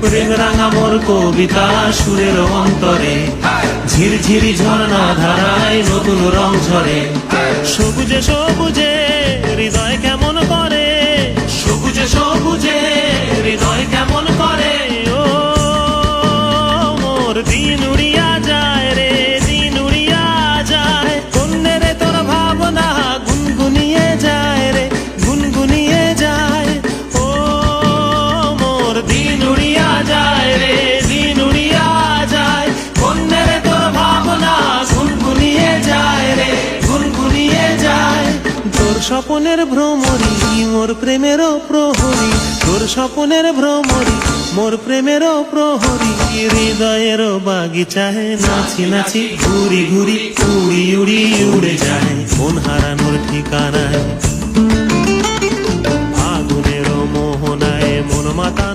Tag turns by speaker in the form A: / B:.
A: প্রেম রাঙা মোর কবিতা সুরের অন্তরে, ঝিরঝিরি ঝর্ণা ধারায় নতুন রং ঝরে। সবুজে সবুজে হৃদয় কেমন করে, সবুজে সবুজে হৃদয় কেমন করে। ও মোর দিন উড়িয়া যায় রে, দিন উড়িয়া যায়। কন্যে রে তোর ভাবনা গুনগুনিয়ে যায় রে, গুনগুনিয়ে যায়। ও মোর দিন উড়িয়া যায় রে, দিন উড়িয়া যায়। কন্যে রে তোর ভাবনা গুনগুনিয়ে যায় রে, গুনগুনিয়ে যায়। তোর স্বপনের ভ্রমরি মোর প্রেমেরও প্রহরী, তোর স্বপনের ভ্রমরি মোর প্রেমেরও প্রহরী। হৃদয়ের বাগিচায় নাচি নাচি ঘুরি ঘুরি, উড়ি উড়ি উড়ে যায় মন হারানোর ঠিকানায়। ফাগুনের মোহনায় মন মাতা